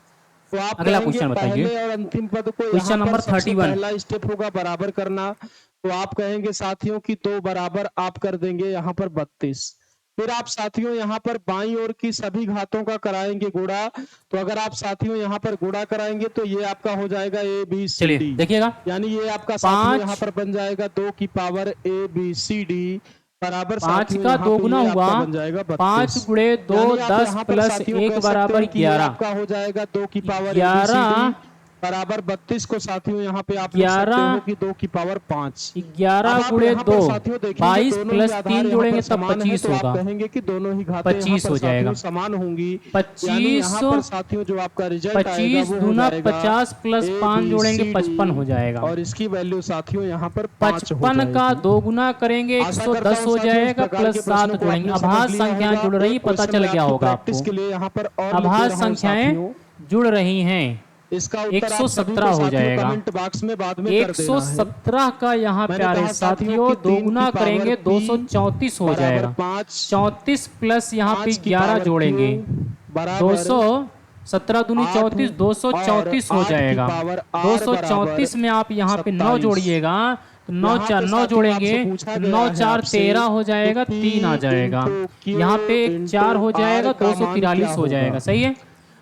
तो आप अगला कहेंगे क्वेश्चन बताइए। पहले और अंतिम पद को क्वेश्चन यहाँ पर नंबर सबसे 31। पहला स्टेप होगा बराबर करना। तो आप कहेंगे साथियों की 2 बराबर आप कर देंगे यहाँ पर 32। फिर आप साथियों यहाँ पर बाईं ओर की सभी घातों का कराएंगे गुणा। तो अगर आप साथियों यहाँ पर गुणा कराएंगे तो ये आपका हो जाएगा ABCD। चलिए देखिएगा, यानी ये आपका साथियों 5 यहाँ पर बन जाएगा 2 की पावर ABCD बराबर 5 साथियों का यहाँ 2 पे गुना ये हुआ, आपका बन जाएगा 5 32। गुणे 2 यानी आप 10 यहाँ पर प्लस साथियों 1 कह सकते बराबर हैं कि ये 11। आपका हो जाएगा 2 की पावर 11 ABCD बराबर 32 को साथियों यहाँ पे आप लिख सकते 11 हो कि 2 की पावर 5। 11 गुणे 2 22 प्लस 3 जोड़ेंगे तब 25 तो आप होगा, कहेंगे कि दोनों ही घातें यहाँ 25 पर हो जाएगा। साथियों समान होंगी। 25 यानी यहाँ पर साथियों जो आपका रिजल्ट आएगा 25 वो हो दूना जाएगा 50 प्लस 5 जोड़ेंगे ABCD 55 हो जाएगा। और इसकी वैल्यू साथियों यहाँ पर 5 हो 55 का जाएगी। 2 गुना करेंगे आशा करता 110 हूं हो साथियों इस जाएगा प्रकार के प्लस प्रश्नों 7 को जोड़ेंगे। आपने आभास समझ लिया संख्याएं होगा। जुड़ रही, एक पता क्वेश्चन चल मैं गया आपकी होगा प्रैक्टिस आपको। के लिए यहाँ पर और लिख दे आभास रहा हूं संख्याएं साथियों। जुड़ रही हैं, इसका उत्तर आप सभी 117 को हो साथियों जाएगा। कमेंट बॉक्स में बाद में कर देना है। 117 का यहाँ मैंने प्यारे कहा साथियों कि 2 3 गुना की पावर करेंगे P 234 हो बराबर जाएगा। 5 34 प्लस यहाँ पे 5 की 11 पावर जोड़ेंगे Q बराबर 217 दूनी 34 234 हो 8 की जाएगा। पावर R 234 में आप यहाँ पे 9 27। जोड़िएगा तो 9 यहाँ 4 पे 9 साथियों जोड़ेंगे आपसे पूछा तो गया 9 है 4 आपसे 13 हो जाएगा, कि 3 आ जाएगा। Q यहाँ पे एक 4 हो into जाएगा R का मान क्या 243 हो होगा? जाएगा। सही है,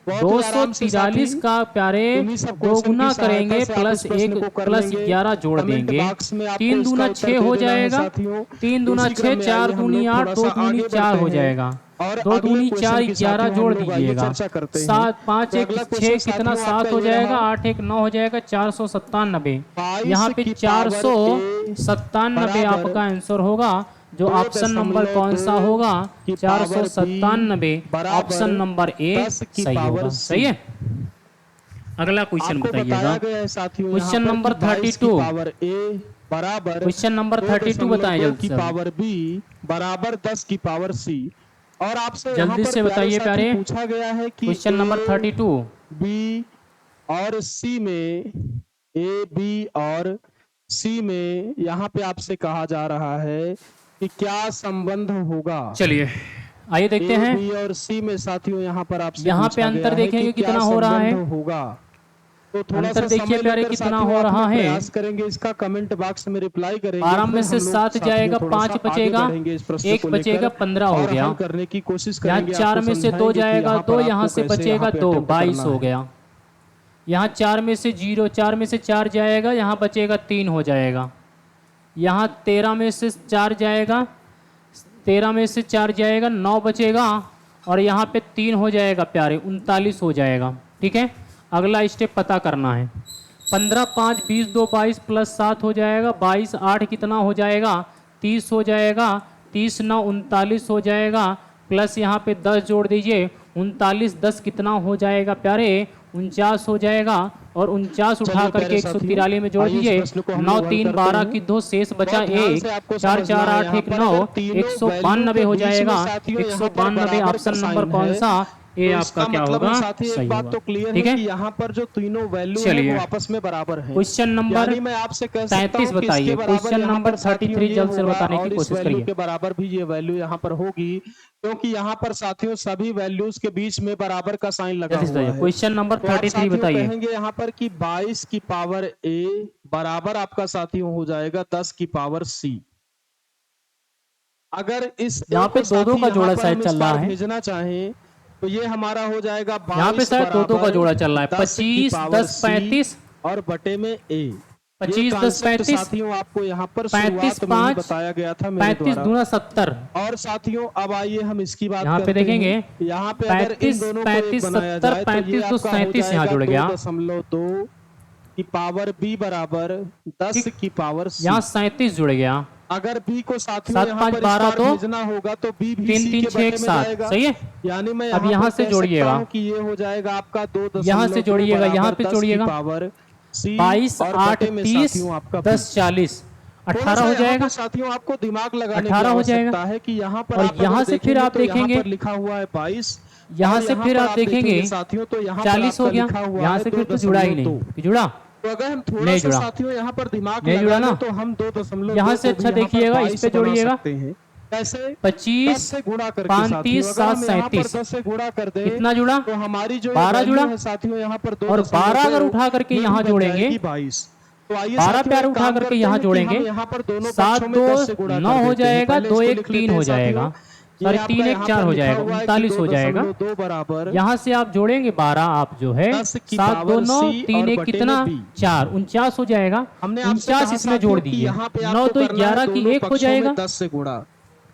बहुत ही आराम से 243 साथी का प्यारे इन्हीं सब 2 क्वेश्चन गुना की सहायता करेंगे से आप प्लस इस प्रश्न 1 को कर प्लस लेंगे। 11 जोड़ कमेंट देंगे। बॉक्स में आपको 3 दूना इसका 6 उत्तर हो दे देना है जाएगा, साथियों। 3 दूना इसी क्रम 6 में 4 आइए हम दूनी लोग 8 थोड़ा 2 सा दूनी आगे 4 हो बढ़ते हैं जाएगा। और 2 अगले दूनी क्वेश्चन 4 की 11 साथियों जोड़ हम लोग आइए दीजिएगा। चर्चा करते हैं। 7 5 तो 1 अगला 6 क्वेश्चन कितना साथियों 7 आपका हो ये जाएगा, रहा 8 1 9 हो जाएगा 497। 22 यहाँ पे की पावर 497 बराबर आपका आंसर होगा। जो ऑप्शन नंबर कौन सा 2.2 होगा, की पावर 497 बराबर ऑप्शन नंबर ए 10 की सही पावर होगा। C। सही है, अगला क्वेश्चन आपको बताइएगा। बताया गया है साथियों क्वेश्चन यहाँ नंबर पर कि 22 की 32। पावर A बराबर क्वेश्चन नंबर 32 बताएं 2.2 जल्दी की से। पावर B बराबर 10 की पावर C। और आपसे यहाँ जल्दी पर से प्यारे बताइए साथी प्यारे। पूछा गया है कि क्वेश्चन नंबर 32 B और C में A B और C में यहाँ पे आपसे कहा जा रहा है कि क्या संबंध होगा। चलिए आइए देखते हैं। A, B और C में साथियों यहाँ पर आपसे यहाँ पे पूछा अंतर गया है देखेंगे कि क्या कितना हो रहा है। संबंध होगा। तो थोड़ा अंतर सा देखिए समय प्यारे लेकर कितना साथियों हो आप रहा लोग है। प्रयास करेंगे, इसका कमेंट बॉक्स में रिप्लाई करेंगे। आराम में फिर से हम लोग 7 साथियों जाएगा, थोड़ा 5 सा आगे बचेगा, बढ़ेंगे इस प्रश्न 1 को लेकर बचेगा, 15 हो और गया। हल करने की कोशिश यहाँ करेंगे। 4 आपको में से 2 समझाएंगे कि जाएगा यहाँ 2, पर यहाँ आपको से कैसे बचेगा यहाँ पे 2, attempt 22 करना हो है। गया। यहाँ 4 में से 0, 4 में से 4 जाएगा, यहाँ बचेगा 3 हो जाएगा। यहाँ 13 में से 4 जाएगा, 13 में से 4 जाएगा, 9 बचेगा और यहाँ पे 3 हो जाएगा प्यारे, 39 हो जाएगा। ठीक है, अगला स्टेप पता करना है। 15 5 20 2 22 प्लस 7 हो जाएगा, 22 8 कितना हो जाएगा, 30 हो जाएगा, 30 9 39 हो जाएगा, प्लस यहाँ पे 10 जोड़ दीजिए, 39 10 कितना हो जाएगा प्यारे, 49 हो जाएगा, और 49 उठा चलिए करके प्यारे 143 में जोड़ साथियों, दीजिए। आइए इस प्रश्न को हम 9 लोग 3 हल 12 करते की हैं। 2 शेष बचा बहुत ध्यान 1, से आपको 4 समझना 4 है 8 यहाँ 1 पर 9, अगर तीनों 192 हो वैल्यू के बीच में जाएगा। साथियों यहाँ पर 192 बराबर ऑप्शन का नंबर साइन कौन है, सा, ये तो आपका इसका क्या मतलब होगा, है साथियों एक सही बात होगा। तो क्लियर ठीक है है, कि यहाँ पर जो तीनों वैल्यू है चलिए वो आपस में बराबर है। क्वेश्चन नंबर यानी मैं आपसे कह सकता 33 हूँ कि इसके बताइए। बराबर क्वेश्चन यहाँ नंबर पर साथियों 33 ये जल्द से होगा बताने की और इस कोशिश वैल्यू करिए। के बराबर भी ये वैल्यू यहाँ पर होगी, क्योंकि यहाँ पर साथियों सभी वैल्यूज के बीच में बराबर का साइन लगा जल्दी से हुआ बताइए, है। क्वेश्चन नंबर तो आप 33 साथियों बताइए। कहेंगे यहाँ पर कि 22 की पावर a बराबर आपका साथियों हो जाएगा 10 की पावर c। अगर इस a यहाँ पे को दो दो साथी का यहाँ जोड़ा पर शायद हम इस चल रहा पार है, भेजना चाहें तो ये हमारा हो जाएगा यहाँ पे 22 शायद दो का बराबर जोड़ा चल रहा है। 10 की 25 पावर 10 c 35, और बटे में a। ये 25 10 कॉन्सेप्ट 35, साथियों आपको यहाँ पर 35 शुरुआत में ही 5, बताया गया था मेरे 35 द्वारा। दूना 70। और साथियों अब आइए हम इसकी बात यहाँ पे करते देखेंगे हैं। यहाँ पे अगर इन 35 दोनों को एक 35 बनाया 70 जाए तो ये 35 2 आपका हो 37 यहाँ जाएगा जुड़ गया। 2.2 की पावर b बराबर 10 ठीक, की पावर c। यहाँ 37 जुड़ गया। अगर b को साथियों 7 यहाँ 5 पर इस 12 पार तो भेजना होगा तो b भी 3 c 3 के 6 बटे 1 में 7, जाएगा। सही है। यानी मैं अब यहाँ यहाँ पर से कह सकता जोड़िएगा, हूँ कि ये हो जाएगा आपका 2.2 यहाँ से जोड़िएगा, यहाँ पे 10 की जोड़िएगा, पावर c 22 और 8 बटे में 30 साथियों आपका 10 40 थोड़ा 18 सा हो यहाँ जाएगा, पे साथियों आपको दिमाग लगाने की 18 हो आवश्यकता जाएगा। है कि यहाँ पर और आप यहाँ अगर से फिर देखेंगे आप तो यहाँ देखेंगे, पर लिखा हुआ है 22, यहाँ और से यहाँ फिर पर आप देखेंगे साथियों तो यहाँ पर 40 हो आपका गया। लिखा हुआ यहाँ है से फिर तो जुड़ा ही 2.2। नहीं कि जुड़ा, तो अगर हम थोड़ा नहीं सा जुड़ा, साथियों यहाँ पर दिमाग नहीं लगा जुड़ा लें ना। तो हम 2.2 यहाँ से अच्छा देखिएगा, इस पे जोड़िएगा, सकते हैं। कैसे? 25 10 से गुणा करके 35 साथियों अगर 7 हम यहाँ पर 37 10 से गुणा कर दें कितना जुड़ा, तो हमारी जो 12 वैल्यू जुड़ा, है साथियों यहाँ पर और 12 अगर उठा करके ये यहाँ बन जोड़ेंगे, जाएगी 22। तो आइए 12 साथियों प्यारे एक उठा काम करके करते यहाँ हैं कि जोड़ेंगे, हम यहाँ पर दोनों 7 पक्षों में 10 से 2 गुणा 9 कर हो देते हैं। जाएगा, पहले 2 इसको 1 लिख 3 लेते हो हैं जाएगा, साथियों। सॉरी ये 3 आपका 1 यहाँ 4 पर हो लिखा जाएगा, हुआ है कि 39 हो जाएगा। 2.2 बराबर यहाँ से आप जोड़ेंगे 12, आप जो है 10 की 7 2 पावर 9 c 3 और 1 बटे कितना में b। 4 49 हो जाएगा। हमने आपसे 49 कहा इसमें जोड़ साथियों कि दीजिए, यहाँ पे 9 आपको 2 करना है 11 की दोनों 1 हो पक्षों में जाएगा, 10 से गुणा।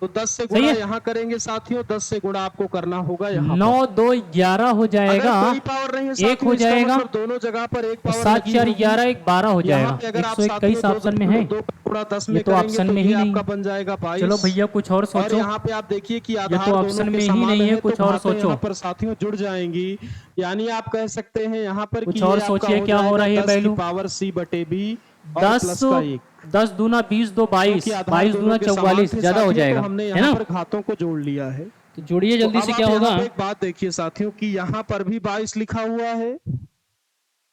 तो 10 से सही गुणा है। यहाँ करेंगे साथियों, 10 से गुणा आपको करना होगा यहाँ 9 2 11 हो अगर जाएगा, कोई पावर नहीं है 1 साथियों, हो इसका जाएगा, मतलब दोनों जगह पर एक पावर 7 लगी 4 होगी। 11 1 12 हो यहाँ जाएगा। पे अगर आप 121 साथियों ऑप्शन में है, 2 गुणा 10 ये में तो करेंगे ऑप्शन तो में ये ही नहीं आपका है। बन जाएगा 22। चलो भैया कुछ और और सोचो, यहाँ पे आप देखिए कि ये आधार तो दोनों ऑप्शन के में ही समान नहीं है, है, कुछ तो और बातें सोचो, यहाँ पर साथियों जुड़ जाएंगी। यानी आप कह सकते हैं यहाँ पर कुछ कि और ये आपका सोचिए क्या हो रहा है 10 की वैल्यू। पावर c बटे b और 10 प्लस का 1 10 दूना 20 2 22 क्योंकि आधार 22 दोनों दूना के समान 44 थे ज्यादा हो साथियों, जाएगा, तो हमने है यहाँ ना। पर घातों को जोड़ लिया है। तो जोड़िए जल्दी तो से, अब क्या आप यहाँ होगा। पे एक बात देखिए साथियों कि यहाँ पर भी 22 लिखा हुआ है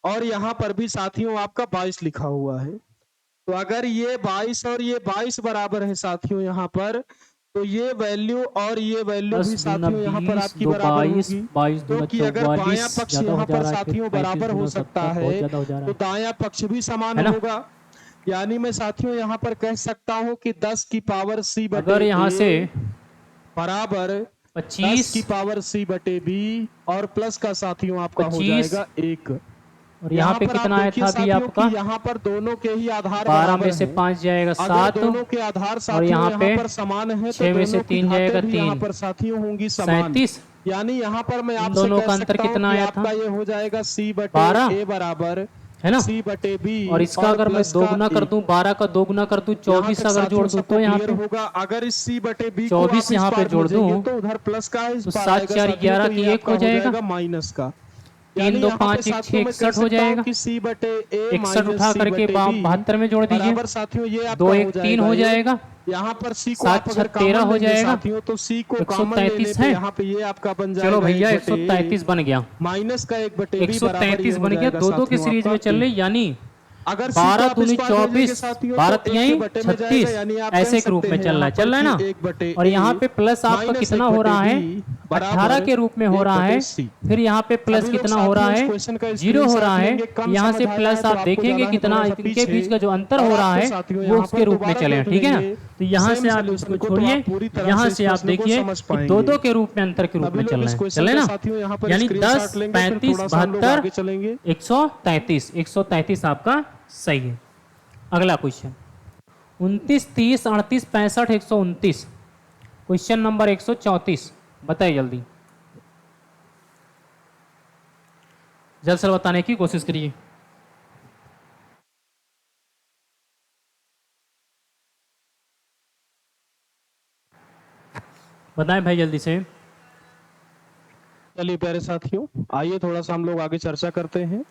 और यहाँ पर भी साथियों आपका 22 लिखा हुआ है। तो अगर ये 22 और ये 22 बराबर है साथियों यहाँ पर, तो ये वैल्यू और ये वैल्यू 10 भी दूना साथियों यहाँ पर 20 आपकी 2 बराबर 22 होगी। 22 दूना क्योंकि अगर बायां 44 पक्ष ज्यादा हो यहाँ जा पर रहा है, फिर साथियों 35 बराबर हो दूना सकता 70 बहुत है ज्यादा हो जा रहा तो है, दायां पक्ष भी समान है ना। होगा। यानी मैं साथियों यहाँ पर कह सकता हूँ कि 10 की पावर c बटे अगर यहाँ से a बराबर 10 25 की पावर c बटे b और प्लस का साथियों आपका हो 25 जाएगा 1। और यहाँ पे पर आप कितना आया देखिए था अभी साथियों आपका, कि यहाँ पर दोनों के ही आधार 12 बराबर में से हैं। 5 जाएगा अगर 7, दोनों के आधार और साथियों यहाँ यहाँ पे पर समान है 6 तो में से दोनों की 3 जाएगा घातें भी यहाँ 3, पर साथियों होंगी समान। 37। यानी यहाँ पर मैं इन आपसे दोनों कह का अंतर सकता हूँ कितना कि आया था, आपका ये हो जाएगा c बटे 12 a बराबर है ना। c बटे b और इसका अगर मैं प्लस का दोगुना कर 1। दूं, 12 का दोगुना कर दूं, 24 अगर जोड़ दूं तो यहाँ पे होगा। अगर इस c बटे b को 24 आप यहाँ इस पे पार जोड़ दूं भेजेंगे तो उधर प्लस का है, इस तो पार 7 आएगा 4 साथियों, 11 तो की ये 1 हो आपका जाएगा, माइनस का। 3 2 5 1 6 61 हो जाएगा, कि c बटे a 61 उठा c करके बटे b 72 में जोड़ दीजिए, बराबर साथियों ये आपका 2 हो 1 3 हो जाएगा, यहाँ पर c को 7 आप अगर 6 कॉमन 13 हो लेंगे जाएगा, साथियों तो c को कॉमन लेने 133 पे है। यहाँ पे ये आपका बन जाएगा चलो भैया 1 बटे 133 बन गया, माइनस का 1 बटे b बराबर ये 133 हो बन गया। जाएगा दो दो की साथियों सीरीज में आपका चल रही, a। यानी अगर 12 दूनी 24 12 तो तिहाई 36 ऐसे के रूप में चल रहा है ना। और यहाँ पे प्लस आपका कितना हो रहा है, 18 के रूप में हो रहा है। फिर यहाँ पे प्लस कितना हो रहा है, 0 हो रहा है। यहाँ से प्लस आप देखेंगे कितना इनके बीच का जो अंतर हो रहा है वो उसके रूप में चले, ठीक है ना। तो यहाँ से आप इसको छोड़िए, यहाँ से आप देखिए दो दो के रूप में अंतर के रूप में चल रहे हैं, चले ना। यानी 10 35 72 133 133 आपका सही है। अगला क्वेश्चन 29 30 38 65 129, क्वेश्चन नंबर 134 बताइए जल्दी। जल्द से जल्द बताने की कोशिश करिए। बताएं भाई जल्दी से। चलिए प्यारे साथियों, आइए थोड़ा सा हम लोग आगे चर्चा करते हैं।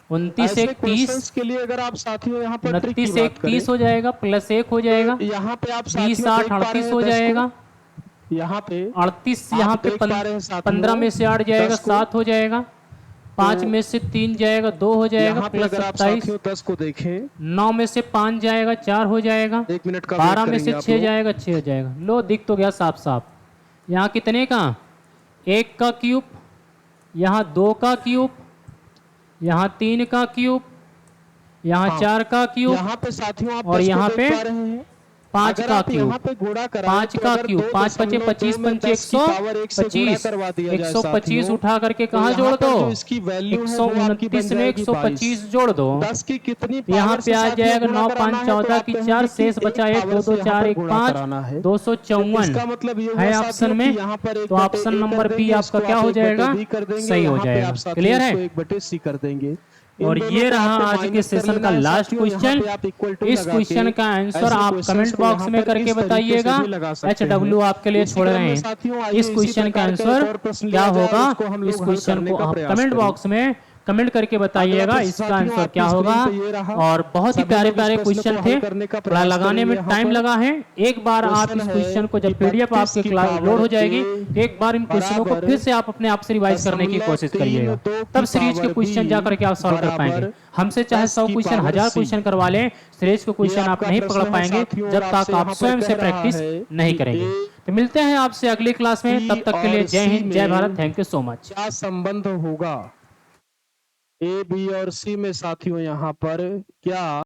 29 ऐसे एक 30, क्वेश्चंस के लिए अगर आप साथियों यहाँ पर ट्रिक की 29 बात एक करें 30 हो जाएगा, प्लस 1 हो जाएगा, तो यहाँ पे आप 20 साथियों 8 देख पा रहे 38 हैं हो 10 जाएगा, को, यहाँ पे 38 आप यहाँ पे देख पा रहे हैं साथियों 15 में से 8 जाएगा 10 को, 7 हो जाएगा, 5 तो में से 3 जाएगा 2 हो जाएगा, यहाँ पे प्लस अगर आप 27, साथियों 10 को देखें, 9 में से 5 जाएगा 4 हो जाएगा, 1 मिनट का वेट 12 में करेंगे से आप 6 लोग। जाएगा 6 हो जाएगा। लो दिख तो गया साफ साफ। यहाँ कितने का, 1 का क्यूब, यहाँ 2 का क्यूब, यहाँ 3 का क्यूब, यहाँ हाँ, 4 का क्यूब, यहाँ पे साथियों आप और 10 को यहाँ देख पे पा रहे हैं। 5 अगर का आप यहाँ क्यूब, पे गुणा कराएं 5 तो का अगर क्यूब, 5 पचे 25 2.2 में पंचे 10 की पावर 1 से गुणा 125, करवा दिया जाए 125 साथियों, उठा करके तो कहाँ यहाँ जोड़ पर दो, जो इसकी वैल्यू है वो आपकी बन 129 में जाएगी 125 जोड़ दो, 10 की कितनी तो यहाँ पावर पे से आ साथियों जाएगा गुणा 9 कराना 5 है, तो 14 आप की कहेंगे 4 कि शेष एक बचा 1 पावर 2 से 2 यहाँ 4 पर 1 गुणा 5 कराना है। तो 254 इसका मतलब ये है हुआ ऑप्शन साथियों में। कि यहाँ पर 1 तो बटे ऑप्शन A नंबर कर बी देंगे, आपका इसको क्या आप हो 1 बटे जाएगा, B कर देंगे, सही हो यहाँ पे जाएगा। आप साथियों क्लियर है। इसको 1 बटे C कर देंगे। इन और दोनों ये को रहा आपको आज के माइनस कर सेशन का लेना है लास्ट साथियों, यहाँ क्वेश्चन। पे आप इक्वल टू इस लगा क्वेश्चन के का आंसर ऐसे आप क्वेश्चंस कमेंट को बॉक्स यहाँ में पर करके इस तरीके से बताइएगा। भी लगा सकते हैं। HW आपके लिए इसी छोड़ क्रम रहे में हैं। साथियों आइए इस इसी क्वेश्चन का प्रकार का एक आंसर और प्रश्न क्या लिया जाए और होगा, उसको हम इस लोग हल क्वेश्चन करने को का आप प्रयास कमेंट करें। बॉक्स में कमेंट करके अगला बताइएगा प्रश्न इसका साथियों आंसर आपकी क्या स्क्रीन होगा। पे ये रहा। और बहुत ही सभी प्यारे लोग इस प्यारे प्रश्न क्वेश्चन को थे, हल करने का थोड़ा प्रयास लगाने में करेंगे यहाँ टाइम पर। लगा है। एक बार आप क्वेश्चन इस है क्वेश्चन को कि जब PDF 32 आपके की क्लास पावर लोड हो जाएगी, A एक बार इन क्वेश्चनों को बराबर फिर से आप अपने आप से रिवाइज करने की कोशिश करिएगा, 0.32 तब की सीरीज के पावर क्वेश्चन B जा करके आप सॉल्व कर पाएंगे। बराबर हमसे चाहे 10 100 की क्वेश्चन पावर 1000 C। क्वेश्चन करवा लें, सीरीज के ये क्वेश्चन आप आपका नहीं पकड़ प्रश्न है पाएंगे साथियों, और जब तक आपसे आप यहाँ पर स्वयं से कह रहा प्रैक्टिस है नहीं कि करेंगे। A, तो मिलते हैं आपसे अगली क्लास में, B तब तक के लिए और जय C हिंद जय में Bharat. Thank you so much. क्या संबंध होगा? A, B और C में साथियों यहाँ पर क्या